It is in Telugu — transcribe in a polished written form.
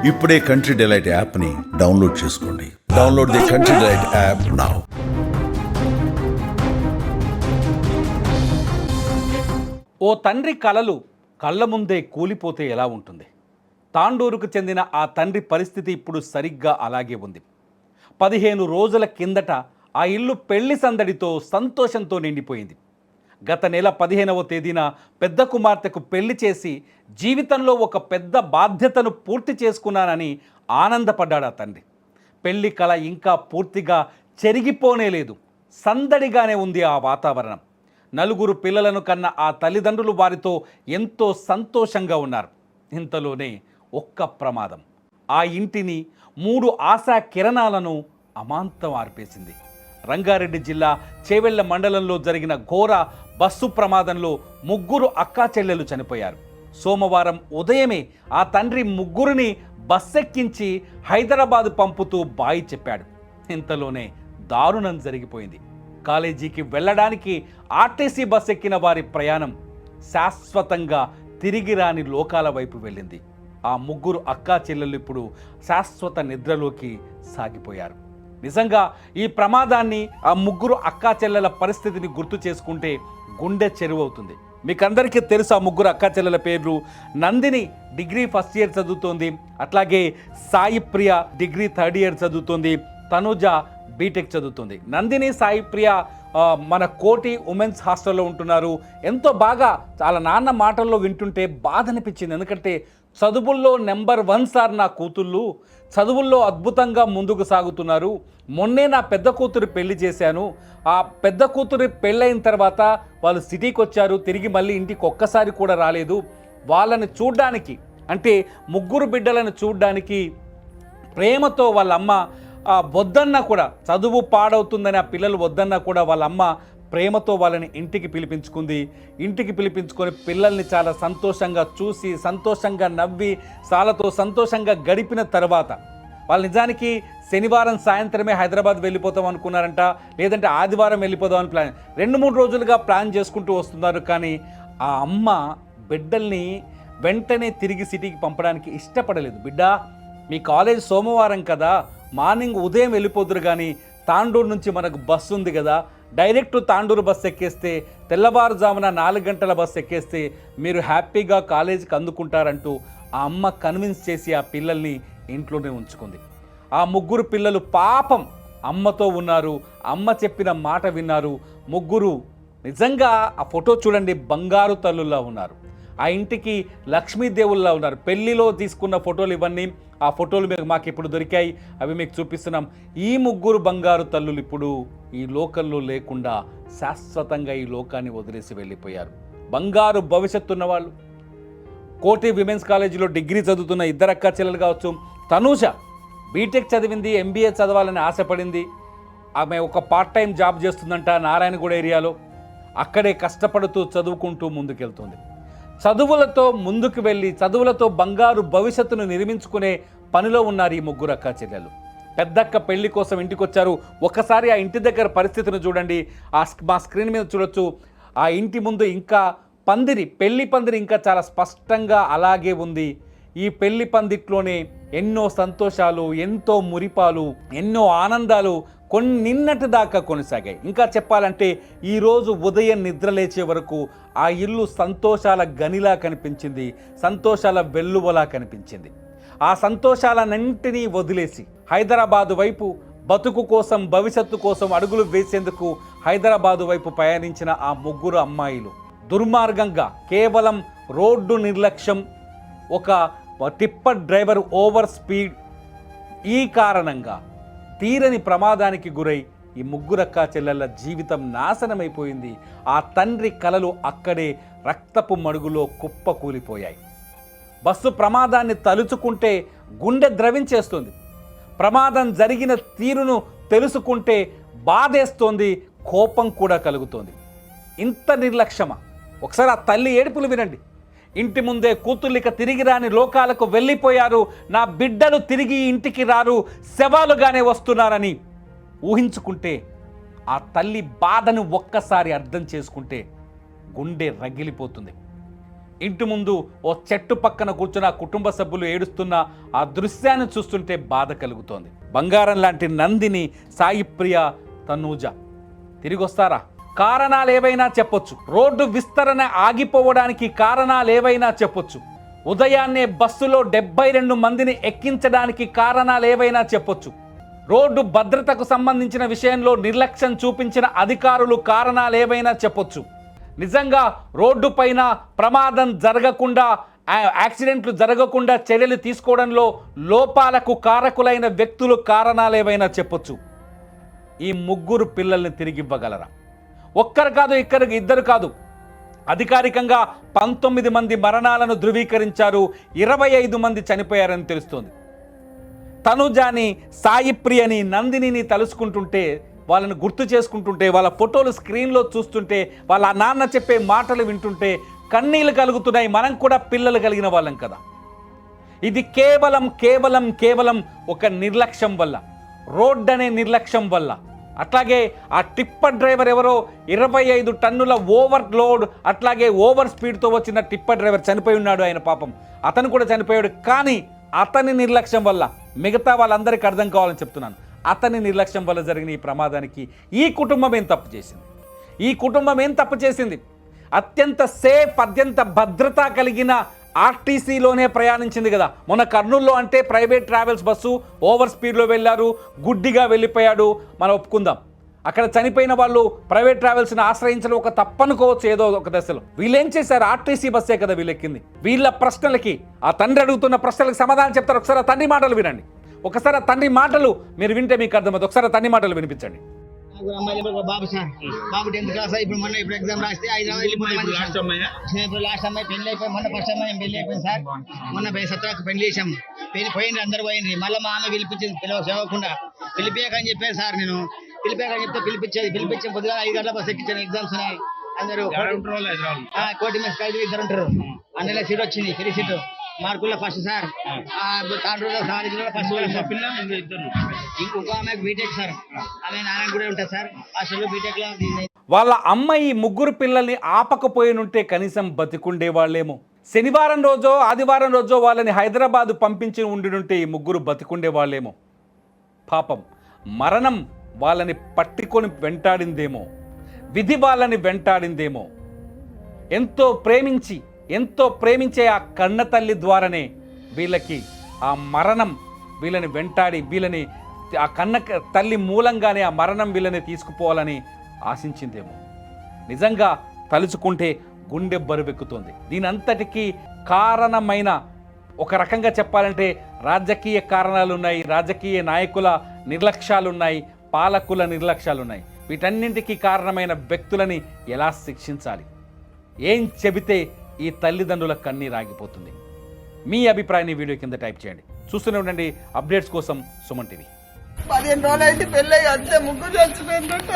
ఇప్పుడే కంట్రీ డిలైట్ యాప్ని డౌన్లోడ్ చేసుకోండి. Download the Country Delight app now. ఓ తండ్రి కలలు కళ్ళ ముందే కూలిపోతే ఎలా ఉంటుంది? తాండూరుకు చెందిన ఆ తండ్రి పరిస్థితి ఇప్పుడు సరిగ్గా అలాగే ఉంది. 15 రోజుల కిందట ఆ ఇల్లు పెళ్లి సందడితో సంతోషంతో నిండిపోయింది. గత నెల 15వ తేదీన పెద్ద కుమార్తెకు పెళ్లి చేసి జీవితంలో ఒక పెద్ద బాధ్యతను పూర్తి చేసుకున్నానని ఆనందపడ్డాడు ఆ తండ్రి. పెళ్లి కళ ఇంకా పూర్తిగా చెరిగిపోనే లేదు. సందడిగానే ఉంది ఆ వాతావరణం. నలుగురు పిల్లలను కన్న ఆ తల్లిదండ్రులు వారితో ఎంతో సంతోషంగా ఉన్నారు. ఇంతలోనే ఒక్క ప్రమాదం ఆ ఇంటిని 3 ఆశా కిరణాలను అమాంతం ఆర్పేసింది. రంగారెడ్డి జిల్లా చేవెళ్ల మండలంలో జరిగిన ఘోర బస్సు ప్రమాదంలో 3 అక్కా చెల్లెలు చనిపోయారు. సోమవారం ఉదయమే ఆ తండ్రి 3ని బస్సెక్కించి హైదరాబాద్ పంపుతూ బాయి చెప్పాడు. ఇంతలోనే దారుణం జరిగిపోయింది. కాలేజీకి వెళ్ళడానికి ఆర్టీసీ బస్ ఎక్కిన వారి ప్రయాణం శాశ్వతంగా తిరిగి రాని లోకాల వైపు వెళ్ళింది. ఆ 3 అక్కా చెల్లెలు ఇప్పుడు శాశ్వత నిద్రలోకి సాగిపోయారు. నిజంగా ఈ ప్రమాదాన్ని, ఆ 3 అక్కా చెల్లెల పరిస్థితిని గుర్తు చేసుకుంటే గుండె చెరువవుతుంది. మీకు అందరికీ తెలుసు ఆ 3 అక్కా చెల్లెల పేర్లు. నందిని డిగ్రీ ఫస్ట్ ఇయర్ చదువుతోంది, అట్లాగే సాయి ప్రియ డిగ్రీ థర్డ్ ఇయర్ చదువుతోంది, తనుజ బీటెక్ చదువుతుంది. నందిని సాయి ప్రియ మన కోటి ఉమెన్స్ హాస్టల్లో ఉంటున్నారు. ఎంతో బాగా చాలా నాన్న మాటల్లో వింటుంటే బాధ అనిపించింది. ఎందుకంటే చదువుల్లో నెంబర్ 1 సార్ నా కూతుళ్ళు, చదువుల్లో అద్భుతంగా ముందుకు సాగుతున్నారు. మొన్నే నా పెద్ద కూతురు పెళ్లి చేశాను. ఆ పెద్ద కూతురు పెళ్ళైన తర్వాత వాళ్ళు సిటీకి వచ్చారు, తిరిగి మళ్ళీ ఇంటికి ఒక్కసారి కూడా రాలేదు. వాళ్ళని చూడ్డానికి, అంటే 3 బిడ్డలను చూడ్డానికి ప్రేమతో వాళ్ళ అమ్మ వద్దన్నా కూడా, చదువు పాడవుతుందని ఆ పిల్లలు వద్దన్నా కూడా వాళ్ళ అమ్మ ప్రేమతో వాళ్ళని ఇంటికి పిలిపించుకుంది. ఇంటికి పిలిపించుకొని పిల్లల్ని చాలా సంతోషంగా చూసి, సంతోషంగా నవ్వి, వాళ్ళతో సంతోషంగా గడిపిన తర్వాత వాళ్ళు నిజానికి శనివారం సాయంత్రమే హైదరాబాద్ వెళ్ళిపోతాం అనుకున్నారంట, లేదంటే ఆదివారం వెళ్ళిపోదామని ప్లాన్ 2-3 రోజులుగా ప్లాన్ చేసుకుంటూ వస్తున్నారు. కానీ ఆ అమ్మ బిడ్డల్ని వెంటనే తిరిగి సిటీకి పంపడానికి ఇష్టపడలేదు. బిడ్డ, మీ కాలేజ్ సోమవారం కదా, మార్నింగ్ ఉదయం వెళ్ళిపోతురు, కానీ తాండూరు నుంచి మనకు బస్సు ఉంది కదా, డైరెక్ట్ తాండూరు బస్సు ఎక్కేస్తే, తెల్లవారుజామున 4 గంటల బస్సు ఎక్కేస్తే మీరు హ్యాపీగా కాలేజీకి అందుకుంటారంటూ ఆ అమ్మ కన్విన్స్ చేసి ఆ పిల్లల్ని ఇంట్లోనే ఉంచుకుంది. ఆ 3 పిల్లలు పాపం అమ్మతో ఉన్నారు, అమ్మ చెప్పిన మాట విన్నారు. 3 నిజంగా ఆ ఫోటో చూడండి, బంగారు తల్లుల్లా ఉన్నారు. ఆ ఇంటికి లక్ష్మీదేవుల్లా ఉన్నారు. పెళ్లిలో తీసుకున్న ఫోటోలు ఇవన్నీ, ఆ ఫోటోలు మాకు ఇప్పుడు దొరికాయి, అవి మీకు చూపిస్తున్నాం. ఈ 3 బంగారు తల్లులు ఇప్పుడు ఈ లోకంలో లేకుండా శాశ్వతంగా ఈ లోకాన్ని వదిలేసి వెళ్ళిపోయారు. బంగారు భవిష్యత్తు ఉన్న వాళ్ళు, కోటి విమెన్స్ కాలేజీలో డిగ్రీ చదువుతున్న 2 అక్కా చెల్లెలు కావచ్చు. తనూష బీటెక్ చదివింది, ఎంబీఏ చదవాలని ఆశపడింది. ఆమె ఒక పార్ట్ టైం జాబ్ చేస్తుందంట నారాయణగూడ ఏరియాలో. అక్కడే కష్టపడుతూ చదువుకుంటూ ముందుకెళ్తుంది. చదువులతో ముందుకు వెళ్ళి చదువులతో బంగారు భవిష్యత్తును నిర్మించుకునే పనిలో ఉన్నారు ఈ 3 అక్కా చెల్లెలు. పెద్దక్క పెళ్లి కోసం ఇంటికి వచ్చారు. ఒకసారి ఆ ఇంటి దగ్గర పరిస్థితిని చూడండి. మా స్క్రీన్ మీద చూడొచ్చు. ఆ ఇంటి ముందు ఇంకా పెళ్లి పందిరి ఇంకా చాలా స్పష్టంగా అలాగే ఉంది. ఈ పెళ్లి పందిట్లోనే ఎన్నో సంతోషాలు, ఎంతో మురిపాలు, ఎన్నో ఆనందాలు నిన్నటి దాకా కొనసాగాయి. ఇంకా చెప్పాలంటే ఈరోజు ఉదయం నిద్ర లేచే వరకు ఆ ఇల్లు సంతోషాల గనిలా కనిపించింది, సంతోషాల వెల్లువలా కనిపించింది. ఆ సంతోషాలన్నింటినీ వదిలేసి హైదరాబాదు వైపు బతుకు కోసం, భవిష్యత్తు కోసం అడుగులు వేసేందుకు హైదరాబాదు వైపు పయనించిన ఆ 3 అమ్మాయిలు దుర్మార్గంగా కేవలం రోడ్డు నిర్లక్ష్యం, ఒక టిప్పర్ డ్రైవర్ ఓవర్ స్పీడ్, ఈ కారణంగా తీరని ప్రమాదానికి గురై ఈ 3 అక్కా చెల్లెళ్ళ జీవితం నాశనమైపోయింది. ఆ తండ్రి కలలు అక్కడే రక్తపు మడుగులో కుప్పకూలిపోయాయి. బస్సు ప్రమాదాన్ని తలుచుకుంటే గుండె ద్రవించేస్తుంది. ప్రమాదం జరిగిన తీరును తెలుసుకుంటే బాధేస్తోంది, కోపం కూడా కలుగుతోంది. ఇంత నిర్లక్ష్యమా? ఒకసారి ఆ తల్లి ఏడుపులు వినండి. ఇంటి ముందే కూతుర్లిక తిరిగి రాని లోకాలకు వెళ్ళిపోయారు, నా బిడ్డలు తిరిగి ఇంటికి రారు, శవాలుగానే వస్తున్నారని ఊహించుకుంటే, ఆ తల్లి బాధను ఒక్కసారి అర్థం చేసుకుంటే గుండె రగిలిపోతుంది. ఇంటి ముందు ఓ చెట్టు పక్కన కూర్చున్న ఆ కుటుంబ సభ్యులు ఏడుస్తున్న ఆ దృశ్యాన్ని చూస్తుంటే బాధ కలుగుతోంది. బంగారం లాంటి నందిని, సాయి ప్రియ, తనూజ తిరిగి వస్తారా? కారణాలు ఏవైనా చెప్పొచ్చు. రోడ్డు విస్తరణ ఆగిపోవడానికి కారణాలు ఏవైనా చెప్పొచ్చు. ఉదయాన్నే బస్సులో 72 మందిని ఎక్కించడానికి కారణాలు ఏవైనా చెప్పొచ్చు. రోడ్డు భద్రతకు సంబంధించిన విషయంలో నిర్లక్ష్యం చూపించిన అధికారులు కారణాలు ఏవైనా చెప్పొచ్చు. నిజంగా రోడ్డు పైన ప్రమాదం జరగకుండా, యాక్సిడెంట్లు జరగకుండా చర్యలు తీసుకోవడంలో లోపాలకు కారకులైన వ్యక్తులు కారణాలు ఏవైనా చెప్పొచ్చు. ఈ ముగ్గురు పిల్లల్ని తిరిగి ఇవ్వగలరా? ఒక్కరు కాదు, ఇద్దరు కాదు, అధికారికంగా 19 మంది మరణాలను ధృవీకరించారు. 25 మంది చనిపోయారని తెలుస్తోంది. తనుజాని, సాయి ప్రియని, నందినిని తలుసుకుంటుంటే, వాళ్ళని గుర్తు చేసుకుంటుంటే, వాళ్ళ ఫోటోలు స్క్రీన్లో చూస్తుంటే, వాళ్ళ నాన్న చెప్పే మాటలు వింటుంటే కన్నీళ్ళు కలుగుతున్నాయి. మనం కూడా పిల్లలు కలిగిన వాళ్ళం కదా. ఇది కేవలం ఒక నిర్లక్ష్యం వల్ల, రోడ్ అనే నిర్లక్ష్యం వల్ల. అట్లాగే ఆ టిప్పర్ డ్రైవర్ ఎవరో 25 టన్నుల ఓవర్ లోడ్, అట్లాగే ఓవర్ స్పీడ్తో వచ్చిన టిప్పర్ డ్రైవర్ చనిపోయి ఉన్నాడు. ఆయన పాపం అతను కూడా చనిపోయాడు. కానీ అతని నిర్లక్ష్యం వల్ల, మిగతా వాళ్ళందరికీ అర్థం కావాలని చెప్తున్నాను, అతని నిర్లక్ష్యం వల్ల జరిగిన ఈ ప్రమాదానికి ఈ కుటుంబం ఏం తప్పు చేసింది? అత్యంత సేఫ్, అత్యంత భద్రత కలిగిన ఆర్టీసీలోనే ప్రయాణించింది కదా. మొన్న కర్నూలులో అంటే ప్రైవేట్ ట్రావెల్స్ బస్సు ఓవర్ స్పీడ్లో వెళ్ళారు, గుడ్డిగా వెళ్ళిపోయాడు, మనం ఒప్పుకుందాం. అక్కడ చనిపోయిన వాళ్ళు ప్రైవేట్ ట్రావెల్స్ని ఆశ్రయించడం ఒక తప్పనుకోవచ్చు ఏదో ఒక దశలో. వీళ్ళేం చేశారు? ఆర్టీసీ బస్సే కదా వీళ్ళెక్కింది. వీళ్ళ ప్రశ్నలకి, ఆ తండ్రి అడుగుతున్న ప్రశ్నలకు సమాధానం చెప్తారు. ఒకసారి ఆ తండ్రి మాటలు వినండి. ఒకసారి ఆ తండ్రి మాటలు మీరు వింటే మీకు అర్థమవుతుంది. ఒకసారి ఆ తండ్రి మాటలు వినిపించండి. బాబు సార్, బాబు 10th క్లాస్. ఇప్పుడు ఎగ్జామ్ రాస్తే 5 లాస్ట్ అమ్మాయి పెళ్లి అయిపోయి, మొన్న ఫస్ట్ అమ్మాయి పెళ్లి అయిపోయింది సార్. మొన్న 17 పెళ్లి చేసాం. పోయింది, అందరు పోయింది. మళ్ళీ మా ఆమె పిలిపించింది, చదవకుండా పిలిపియాకని చెప్పాను సార్. నేను పిలిపాకని చెప్తే పిలిపించే పొద్దుగా 5 గంటల బస్ ఎక్కించాను. ఎగ్జామ్స్ ఉన్నాయి, అందరూ కోటి మీద కలిసి 2 ఉంటారు. అందులో సీట్ వచ్చింది, ఫ్రీ సీటు. మార్కుల్లో ఫస్ట్ సార్, ఇంకొక ఆమె బీటెక్ సార్. ఆమె నారాయణ కూడా ఉంటుంది సార్, హాస్టల్లో బీటెక్ లో. వాళ్ళ అమ్మ ఈ ముగ్గురు పిల్లల్ని ఆపకపోయినుంటే కనీసం బతికుండే వాళ్ళేమో. శనివారం రోజో ఆదివారం రోజో వాళ్ళని హైదరాబాద్ పంపించి ఉండినుంటే ఈ ముగ్గురు బతికుండే వాళ్ళేమో. పాపం మరణం వాళ్ళని పట్టుకొని వెంటాడిందేమో, విధి వాళ్ళని వెంటాడిందేమో. ఎంతో ప్రేమించే ఆ కన్న తల్లి ద్వారానే వీళ్ళకి ఆ మరణం వీళ్ళని వెంటాడి, వీళ్ళని ఆ కన్న తల్లి మూలంగానే ఆ మరణం వీళ్ళని తీసుకుపోవాలని ఆశించిందేమో. నిజంగా తలుచుకుంటే గుండె బరువెక్కుతుంది. దీనంతటికీ కారణమైన, ఒక రకంగా చెప్పాలంటే రాజకీయ కారణాలు ఉన్నాయి, రాజకీయ నాయకుల నిర్లక్ష్యాలున్నాయి, పాలకుల నిర్లక్ష్యాలున్నాయి. వీటన్నింటికీ కారణమైన వ్యక్తులని ఎలా శిక్షించాలి? ఏం చెబితే ఈ తల్లిదండ్రుల కన్నీరు ఆగిపోతుంది? మీ అభిప్రాయాన్ని వీడియో కింద టైప్ చేయండి. చూస్తూనే ఉండండి అప్డేట్స్ కోసం సుమన్ టీవీ. 15 రోజులు అయితే పెళ్ళి అంతే, ముగ్గురు చచ్చిపోయిందట.